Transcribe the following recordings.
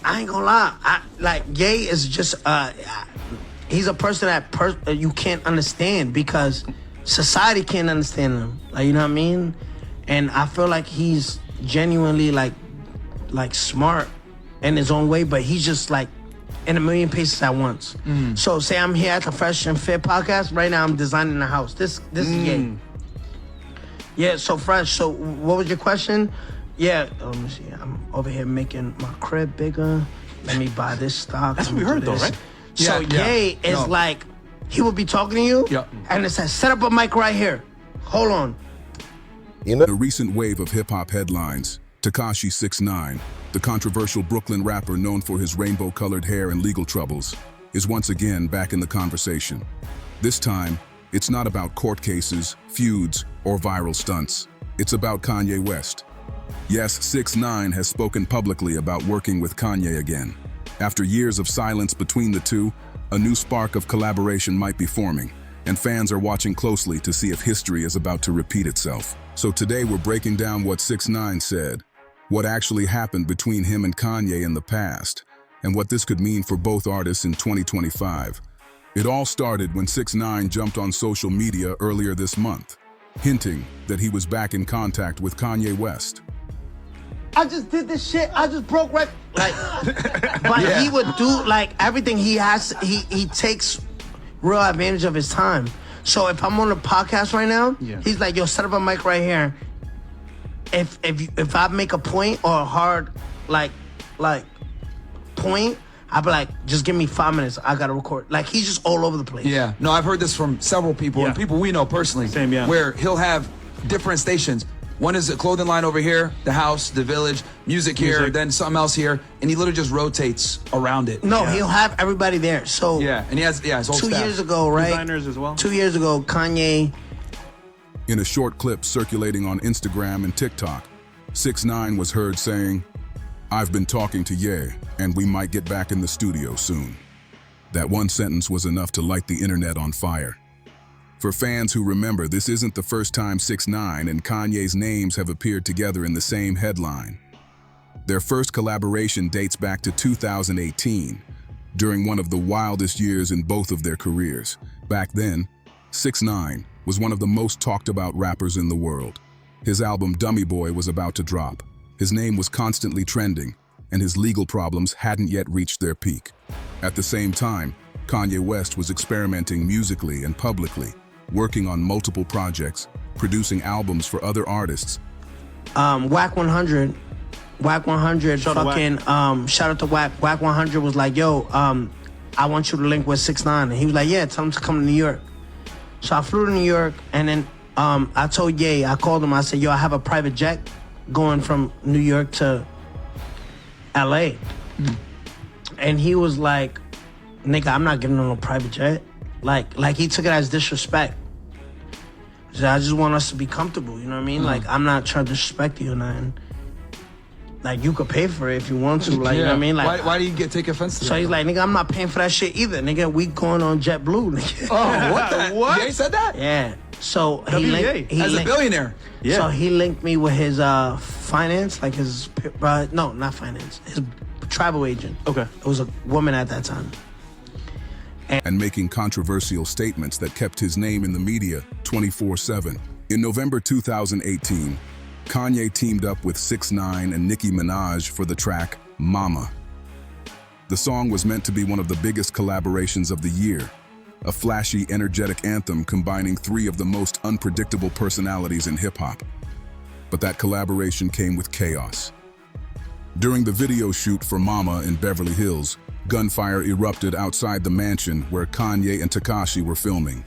I ain't gonna lie. Ye is just he's a person that you can't understand because society can't understand him. Like, you know what I mean? And I feel like he's genuinely like smart in his own way, but he's just like in a million places at once. So say I'm here at the Fresh and Fit podcast. Right now I'm designing a house. This is Ye. Yeah, so Fresh, so what was your question? Yeah, let me see. I'm over here making my crib bigger. Let me buy this stock. That's what we heard though, right? So Ye is like, he would be talking to you, and it says, set up a mic right here. Hold on. The recent wave of hip-hop headlines, Tekashi 6ix9ine, the controversial Brooklyn rapper known for his rainbow-colored hair and legal troubles, is once again back in the conversation. This time, it's not about court cases, feuds, or viral stunts. It's about Kanye West. Yes, 6ix9ine has spoken publicly about working with Kanye again. After years of silence between the two, a new spark of collaboration might be forming, and fans are watching closely to see if history is about to repeat itself. So today we're breaking down what 6ix9ine said, what actually happened between him and Kanye in the past, and what this could mean for both artists in 2025. It all started when 6ix9ine jumped on social media earlier this month, hinting that he was back in contact with Kanye West. I just did this shit. I just broke record. Like, but he would do like everything he has. He takes real advantage of his time. So if I'm on a podcast right now, he's like, "Yo, set up a mic right here." If I make a point or a hard like point, I'd be like, "Just give me 5 minutes. I gotta record." Like, he's just all over the place. Yeah. No, I've heard this from several people and people we know personally. Same, where he'll have different stations. One is a clothing line over here, the house, the village, music here, then something else here, and he literally just rotates around it. No, he'll have everybody there. So and he has his whole 2 staff. years ago, right? Designers as well. 2 years ago, Kanye. In a short clip circulating on Instagram and TikTok, 6ix9ine was heard saying, "I've been talking to Ye, and we might get back in the studio soon." That one sentence was enough to light the internet on fire. For fans who remember, this isn't the first time 6ix9ine and Kanye's names have appeared together in the same headline. Their first collaboration dates back to 2018, during one of the wildest years in both of their careers. Back then, 6ix9ine was one of the most talked about rappers in the world. His album Dummy Boy was about to drop. His name was constantly trending, and his legal problems hadn't yet reached their peak. At the same time, Kanye West was experimenting musically and publicly, working on multiple projects, producing albums for other artists. Whack 100, shout out to Whack. Whack 100 was like, "Yo, I want you to link with 6ix9ine." And he was like, "Yeah, tell him to come to New York." So I flew to New York, and then I told Ye, I called him, I said, "Yo, I have a private jet going from New York to LA. And he was like, "Nigga, I'm not getting on no private jet." Like he took it as disrespect. He said, "I just want us to be comfortable," you know what I mean? Like, I'm not trying to disrespect you or nothing. Like, you could pay for it if you want to, like, you know what I mean? Like, why do you take offense to that? So he's like, "Nigga, I'm not paying for that shit either. Nigga, we going on JetBlue, nigga." Oh, what the? What? Ye said that? Yeah. So he linked, As a billionaire. Yeah. So he linked me with his finance, like his, no, not finance, his travel agent. Okay. It was a woman at that time. And making controversial statements that kept his name in the media 24/7. In November 2018, Kanye teamed up with 6ix9ine and Nicki Minaj for the track Mama. The song was meant to be one of the biggest collaborations of the year, a flashy, energetic anthem combining three of the most unpredictable personalities in hip-hop. But that collaboration came with chaos. During the video shoot for Mama in Beverly Hills, gunfire erupted outside the mansion where Kanye and Tekashi were filming.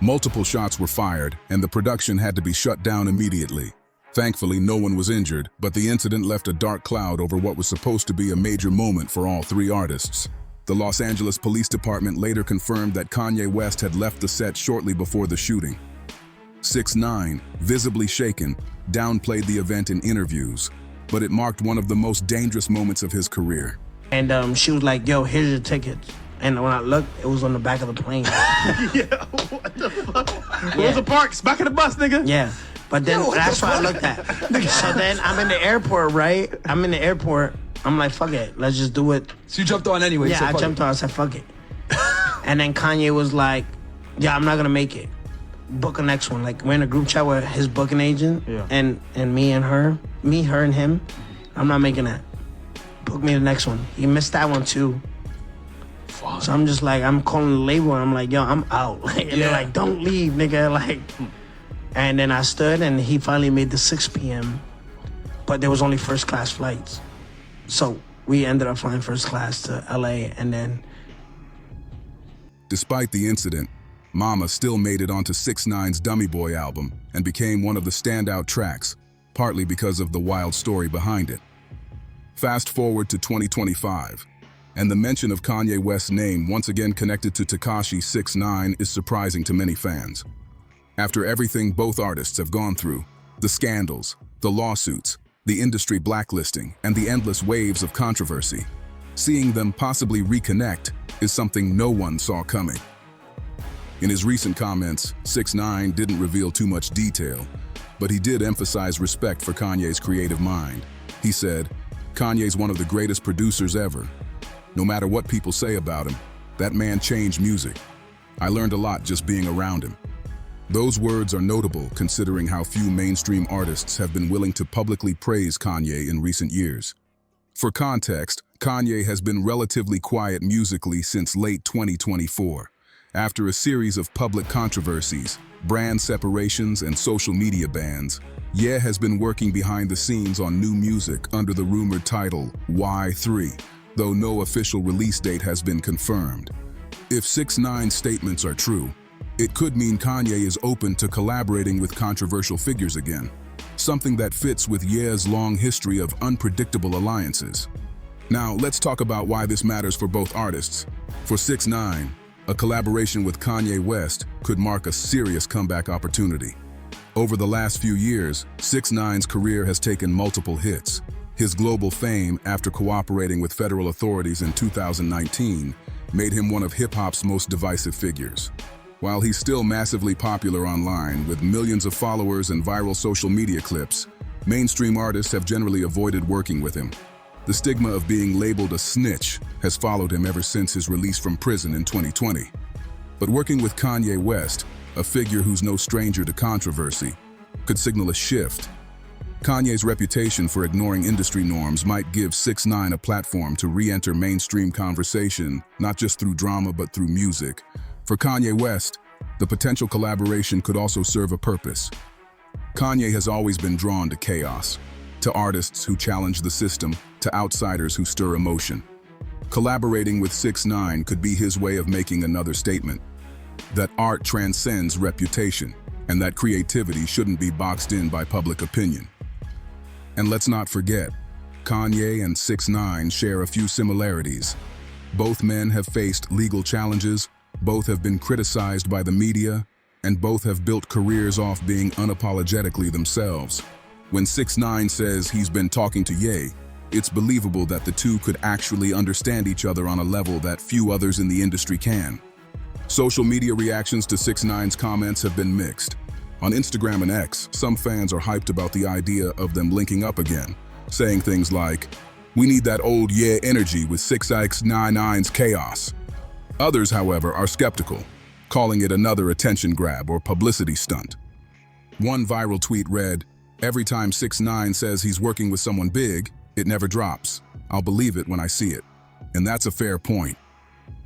Multiple shots were fired, and the production had to be shut down immediately. Thankfully, no one was injured, but the incident left a dark cloud over what was supposed to be a major moment for all three artists. The Los Angeles Police Department later confirmed that Kanye West had left the set shortly before the shooting. 6ix9ine, visibly shaken, downplayed the event in interviews, but it marked one of the most dangerous moments of his career. And she was like, "Yo, here's your tickets." And when I looked, it was on the back of the plane. Yeah, what the fuck? Rosa Parks, back of the bus, nigga. Yeah, but then that's what I looked at. So then I'm in the airport, right? I'm in the airport, I'm like, fuck it, let's just do it. So you jumped on anyway. Yeah, I jumped on. I said, fuck it. And then Kanye was like, yeah, I'm not gonna make it. Book a next one. Like, we're in a group chat with his booking agent and me and her, her and him. I'm not making that. Book me the next one. He missed that one too. Fuck. So I'm just like, I'm calling the label and I'm like, yo, I'm out. And they're like, don't leave, nigga. Like, and then I stood and he finally made the 6 p.m. But there was only first class flights. So we ended up flying first class to LA and then. Despite the incident, Mama still made it onto 6ix9ine's Dummy Boy album and became one of the standout tracks, partly because of the wild story behind it. Fast forward to 2025, and the mention of Kanye West's name once again connected to Tekashi 6ix9ine is surprising to many fans. After everything both artists have gone through, the scandals, the lawsuits, the industry blacklisting, and the endless waves of controversy, seeing them possibly reconnect is something no one saw coming. In his recent comments, 6ix9ine didn't reveal too much detail, but he did emphasize respect for Kanye's creative mind. He said, "Kanye's one of the greatest producers ever. No matter what people say about him, that man changed music. I learned a lot just being around him." Those words are notable considering how few mainstream artists have been willing to publicly praise Kanye in recent years. For context, Kanye has been relatively quiet musically since late 2024. After a series of public controversies, brand separations, and social media bans, Ye has been working behind the scenes on new music under the rumored title Y3, though no official release date has been confirmed. If 6ix9ine's statements are true, it could mean Kanye is open to collaborating with controversial figures again, something that fits with Ye's long history of unpredictable alliances. Now, let's talk about why this matters for both artists. For 6ix9ine, a collaboration with Kanye West could mark a serious comeback opportunity. Over the last few years, 6ix9ine's career has taken multiple hits. His global fame after cooperating with federal authorities in 2019 made him one of hip-hop's most divisive figures. While he's still massively popular online with millions of followers and viral social media clips, mainstream artists have generally avoided working with him. The stigma of being labeled a snitch has followed him ever since his release from prison in 2020. But working with Kanye West, a figure who's no stranger to controversy, could signal a shift. Kanye's reputation for ignoring industry norms might give 6ix9ine a platform to re-enter mainstream conversation, not just through drama but through music. For Kanye West, the potential collaboration could also serve a purpose. Kanye has always been drawn to chaos, to artists who challenge the system, to outsiders who stir emotion. Collaborating with 6ix9ine could be his way of making another statement, that art transcends reputation, and that creativity shouldn't be boxed in by public opinion. And let's not forget, Kanye and 6ix9ine share a few similarities. Both men have faced legal challenges, both have been criticized by the media, and both have built careers off being unapologetically themselves. When 6ix9ine says he's been talking to Ye, it's believable that the two could actually understand each other on a level that few others in the industry can. Social media reactions to 6ix9ine's comments have been mixed. On Instagram and X, some fans are hyped about the idea of them linking up again, saying things like, "We need that old Ye energy with 6ix9ine's chaos." Others, however, are skeptical, calling it another attention grab or publicity stunt. One viral tweet read, "Every time 6ix9ine says he's working with someone big, it never drops. I'll believe it when I see it." And that's a fair point.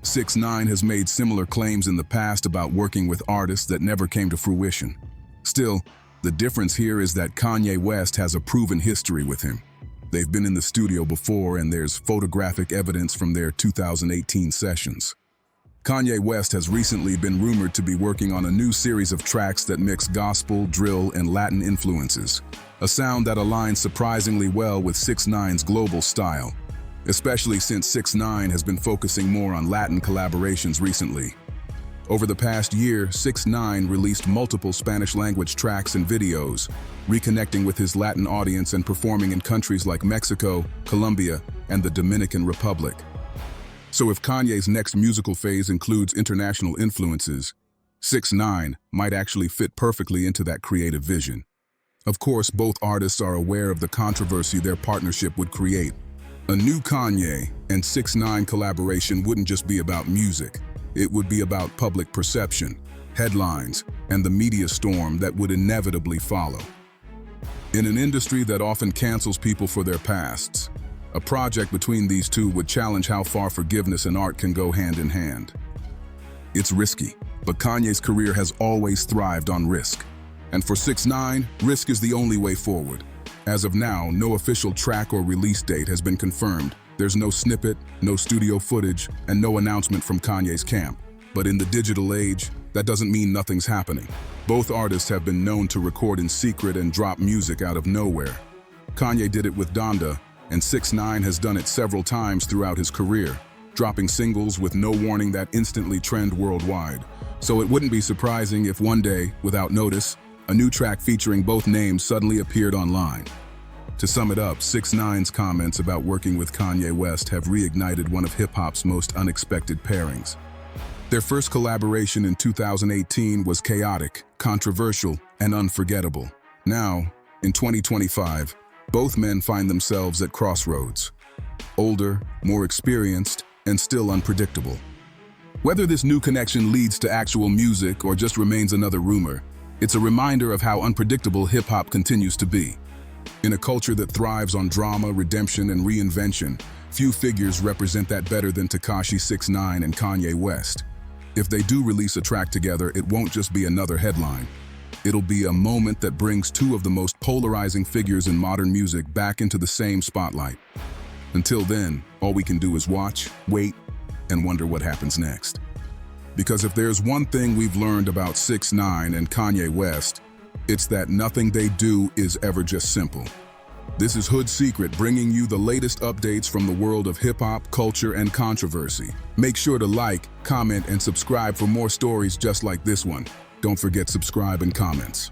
6ix9ine has made similar claims in the past about working with artists that never came to fruition. Still, the difference here is that Kanye West has a proven history with him. They've been in the studio before and there's photographic evidence from their 2018 sessions. Kanye West has recently been rumored to be working on a new series of tracks that mix gospel, drill, and Latin influences, a sound that aligns surprisingly well with 6ix9ine's global style, especially since 6ix9ine has been focusing more on Latin collaborations recently. Over the past year, 6ix9ine released multiple Spanish-language tracks and videos, reconnecting with his Latin audience and performing in countries like Mexico, Colombia, and the Dominican Republic. So if Kanye's next musical phase includes international influences, 6ix9ine might actually fit perfectly into that creative vision. Of course, both artists are aware of the controversy their partnership would create. A new Kanye and 6ix9ine collaboration wouldn't just be about music. It would be about public perception, headlines, and the media storm that would inevitably follow. In an industry that often cancels people for their pasts, a project between these two would challenge how far forgiveness and art can go hand in hand. It's risky, but Kanye's career has always thrived on risk. And for 6ix9ine, risk is the only way forward. As of now, no official track or release date has been confirmed. There's no snippet, no studio footage, and no announcement from Kanye's camp. But in the digital age, that doesn't mean nothing's happening. Both artists have been known to record in secret and drop music out of nowhere. Kanye did it with Donda, and 6ix9ine has done it several times throughout his career, dropping singles with no warning that instantly trend worldwide. So it wouldn't be surprising if one day, without notice, a new track featuring both names suddenly appeared online. To sum it up, 6ix9ine's comments about working with Kanye West have reignited one of hip-hop's most unexpected pairings. Their first collaboration in 2018 was chaotic, controversial, and unforgettable. Now, in 2025, both men find themselves at crossroads. Older, more experienced, and still unpredictable. Whether this new connection leads to actual music or just remains another rumor, it's a reminder of how unpredictable hip-hop continues to be. In a culture that thrives on drama, redemption, and reinvention, few figures represent that better than Tekashi 6ix9ine and Kanye West. If they do release a track together, it won't just be another headline. It'll be a moment that brings two of the most polarizing figures in modern music back into the same spotlight. Until then, all we can do is watch, wait, and wonder what happens next. Because if there's one thing we've learned about 6ix9ine and Kanye West, it's that nothing they do is ever just simple. This is Hood Secret, bringing you the latest updates from the world of hip-hop, culture, and controversy. Make sure to like, comment, and subscribe for more stories just like this one. Don't forget subscribe and comments.